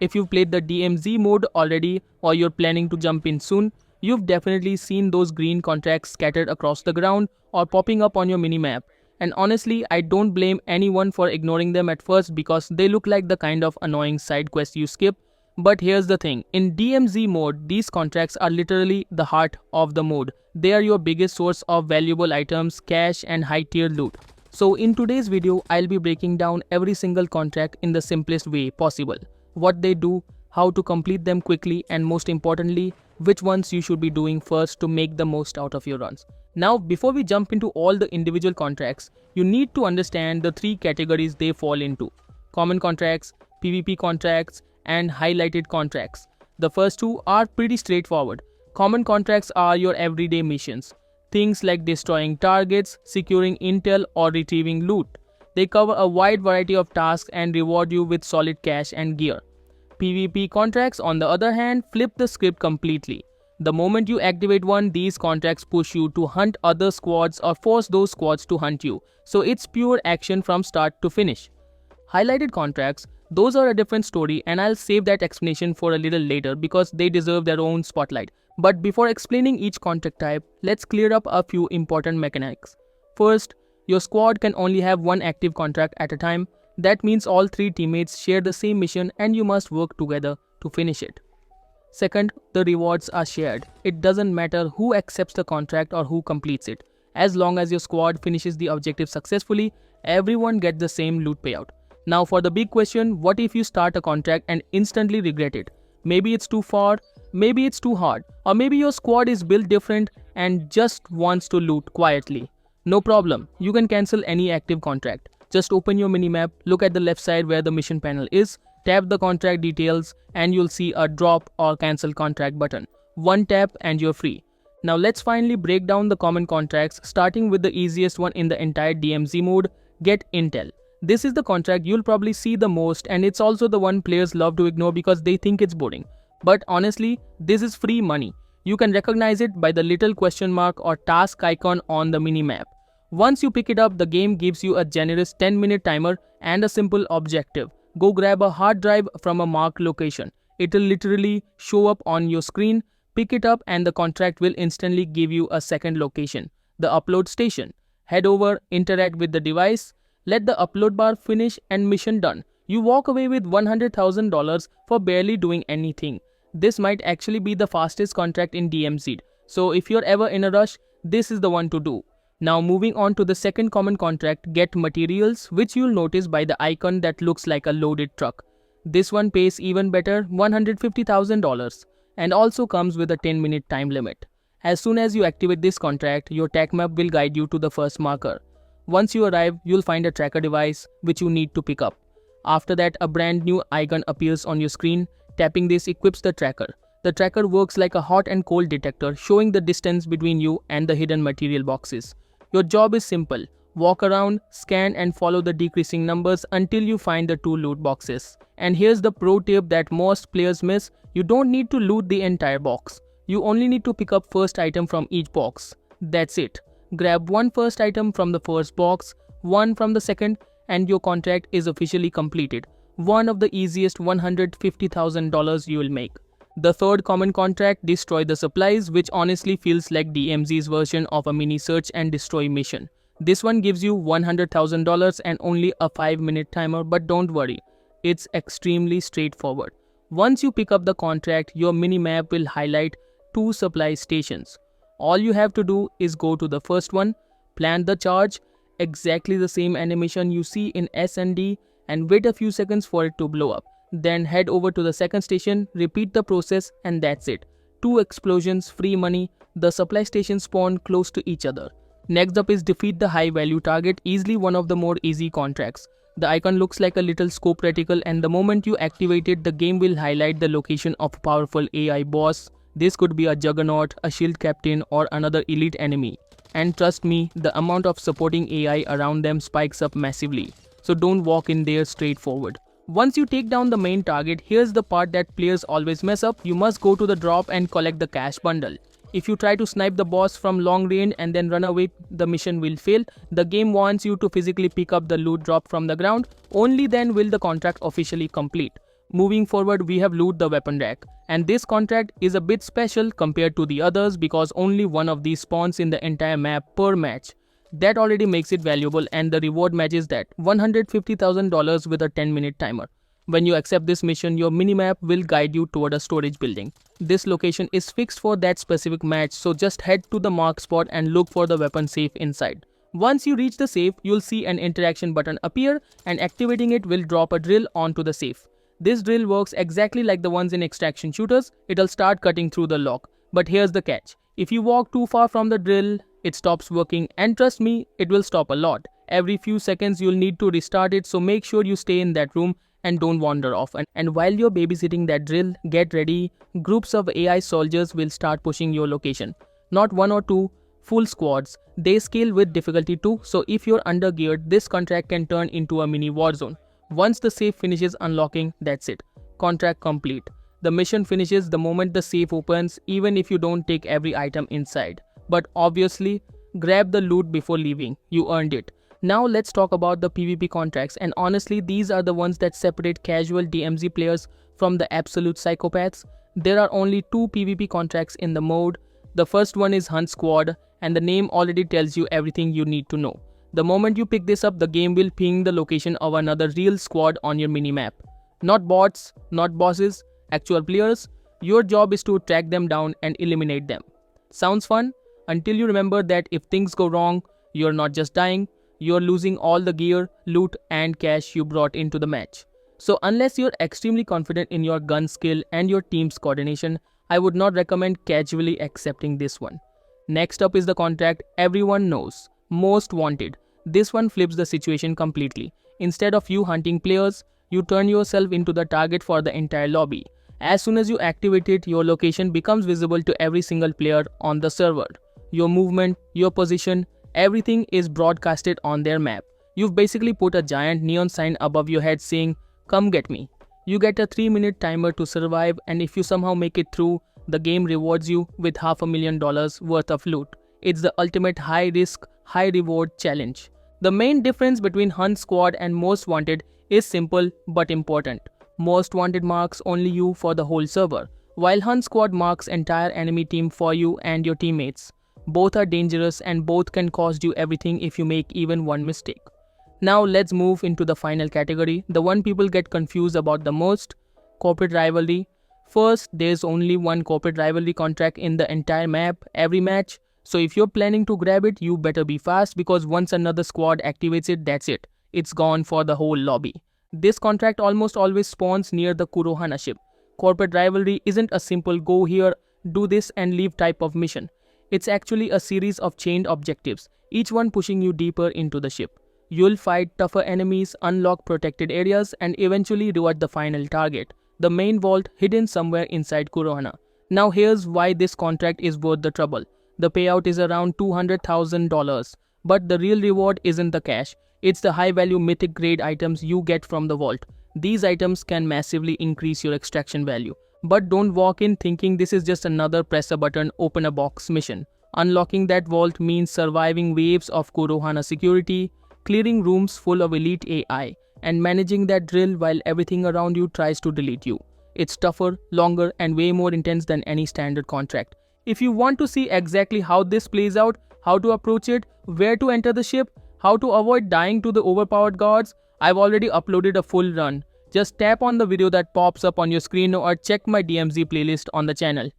If you've played the DMZ mode already or you're planning to jump in soon, you've definitely seen those green contracts scattered across the ground or popping up on your minimap. And honestly, I don't blame anyone for ignoring them at first because they look like the kind of annoying side quest you skip. But here's the thing, in DMZ mode, these contracts are literally the heart of the mode. They are your biggest source of valuable items, cash and high tier loot. So in today's video, I'll be breaking down every single contract in the simplest way possible. What they do, how to complete them quickly, and most importantly, which ones you should be doing first to make the most out of your runs. Now, before we jump into all the individual contracts, you need to understand the three categories they fall into: common contracts, PvP contracts, and highlighted contracts. The first two are pretty straightforward. Common contracts are your everyday missions. Things like destroying targets, securing intel, or retrieving loot. They cover a wide variety of tasks and reward you with solid cash and gear. PvP contracts, on the other hand, flip the script completely. The moment you activate one, these contracts push you to hunt other squads or force those squads to hunt you. So it's pure action from start to finish. Highlighted contracts, those are a different story, and I'll save that explanation for a little later because they deserve their own spotlight. But before explaining each contract type, let's clear up a few important mechanics. First, your squad can only have one active contract at a time. That means all three teammates share the same mission and you must work together to finish it. Second, the rewards are shared. It doesn't matter who accepts the contract or who completes it. As long as your squad finishes the objective successfully, everyone gets the same loot payout. Now for the big question, what if you start a contract and instantly regret it? Maybe it's too far, maybe it's too hard, or maybe your squad is built different and just wants to loot quietly. No problem, you can cancel any active contract. Just open your minimap, look at the left side where the mission panel is, tap the contract details and you'll see a drop or cancel contract button. One tap and you're free. Now let's finally break down the common contracts, starting with the easiest one in the entire DMZ mode, Get Intel. This is the contract you'll probably see the most, and it's also the one players love to ignore because they think it's boring. But honestly, this is free money. You can recognize it by the little question mark or task icon on the minimap. Once you pick it up, the game gives you a generous 10-minute timer and a simple objective. Go grab a hard drive from a marked location. It'll literally show up on your screen. Pick it up and the contract will instantly give you a second location, the upload station. Head over, interact with the device, let the upload bar finish and mission done. You walk away with $100,000 for barely doing anything. This might actually be the fastest contract in DMZ. So if you're ever in a rush, this is the one to do. Now moving on to the second common contract, Get Materials, which you'll notice by the icon that looks like a loaded truck. This one pays even better, $150,000, and also comes with a 10-minute time limit. As soon as you activate this contract, your tech map will guide you to the first marker. Once you arrive, you'll find a tracker device which you need to pick up. After that, a brand new icon appears on your screen. Tapping this equips the tracker. The tracker works like a hot and cold detector, showing the distance between you and the hidden material boxes. Your job is simple. Walk around, scan and follow the decreasing numbers until you find the two loot boxes. And here's the pro tip that most players miss. You don't need to loot the entire box. You only need to pick up first item from each box. That's it. Grab one first item from the first box, one from the second, and your contract is officially completed. One of the easiest $150,000 you will make. The third common contract, Destroy the Supplies, which honestly feels like DMZ's version of a mini search and destroy mission. This one gives you $100,000 and only a 5-minute timer, but don't worry, it's extremely straightforward. Once you pick up the contract, your minimap will highlight 2 supply stations. All you have to do is go to the first one, plant the charge, exactly the same animation you see in S&D, and wait a few seconds for it to blow up. Then head over to the second station, repeat the process, and that's it. 2 explosions, free money, the supply stations spawn close to each other. Next up is Defeat the High Value Target, easily one of the more easy contracts. The icon looks like a little scope reticle, and the moment you activate it, the game will highlight the location of a powerful AI boss. This could be a juggernaut, a shield captain, or another elite enemy. And trust me, the amount of supporting AI around them spikes up massively. So don't walk in there straightforward. Once you take down the main target, here's the part that players always mess up. You must go to the drop and collect the cash bundle. If you try to snipe the boss from long range and then run away, the mission will fail. The game wants you to physically pick up the loot drop from the ground. Only then will the contract officially complete. Moving forward, we have loot the weapon rack, and this contract is a bit special compared to the others because only one of these spawns in the entire map per match. That already makes it valuable, and the reward matches that $150,000 with a 10-minute timer. When you accept this mission, your minimap will guide you toward a storage building. This location is fixed for that specific match, so just head to the marked spot and look for the weapon safe inside. Once you reach the safe, you'll see an interaction button appear, and activating it will drop a drill onto the safe. This drill works exactly like the ones in extraction shooters. It'll start cutting through the lock. But here's the catch. If you walk too far from the drill, it stops working, and trust me, it will stop a lot. Every few seconds you'll need to restart it, so make sure you stay in that room and don't wander off. And while you're babysitting that drill, get ready. Groups of AI soldiers will start pushing your location. Not one or two, full squads. They scale with difficulty too, so if you're undergeared, this contract can turn into a mini war zone. Once the safe finishes unlocking, that's it. Contract complete. The mission finishes the moment the safe opens, even if you don't take every item inside. But obviously, grab the loot before leaving. You earned it. Now let's talk about the PvP contracts, and honestly, these are the ones that separate casual DMZ players from the absolute psychopaths. There are only two PvP contracts in the mode. The first one is Hunt Squad, and the name already tells you everything you need to know. The moment you pick this up, the game will ping the location of another real squad on your minimap. Not bots, not bosses, actual players. Your job is to track them down and eliminate them. Sounds fun? Until you remember that if things go wrong, you're not just dying, you're losing all the gear, loot and cash you brought into the match. So unless you're extremely confident in your gun skill and your team's coordination, I would not recommend casually accepting this one. Next up is the contract everyone knows. Most Wanted. This one flips the situation completely. Instead of you hunting players, you turn yourself into the target for the entire lobby. As soon as you activate it, your location becomes visible to every single player on the server. Your movement, your position, everything is broadcasted on their map. You've basically put a giant neon sign above your head saying, "Come get me." You get a 3-minute timer to survive, and if you somehow make it through, the game rewards you with $500,000 worth of loot. It's the ultimate high-risk, high-reward challenge. The main difference between Hunt Squad and Most Wanted is simple but important. Most Wanted marks only you for the whole server, while Hunt Squad marks entire enemy team for you and your teammates. Both are dangerous and both can cost you everything if you make even one mistake. Now let's move into the final category, the one people get confused about the most, corporate rivalry. First, there's only one corporate rivalry contract in the entire map, every match. So if you're planning to grab it, you better be fast because once another squad activates it, that's it. It's gone for the whole lobby. This contract almost always spawns near the Kurohana ship. Corporate rivalry isn't a simple go here, do this and leave type of mission. It's actually a series of chained objectives, each one pushing you deeper into the ship. You'll fight tougher enemies, unlock protected areas, and eventually reward the final target, the main vault hidden somewhere inside Kurohana. Now here's why this contract is worth the trouble. The payout is around $200,000, but the real reward isn't the cash. It's the high-value mythic grade items you get from the vault. These items can massively increase your extraction value. But don't walk in thinking this is just another press a button, open a box mission. Unlocking that vault means surviving waves of Kurohana security, clearing rooms full of elite AI, and managing that drill while everything around you tries to delete you. It's tougher, longer, and way more intense than any standard contract. If you want to see exactly how this plays out, how to approach it, where to enter the ship, how to avoid dying to the overpowered guards, I've already uploaded a full run. Just tap on the video that pops up on your screen or check my DMZ playlist on the channel.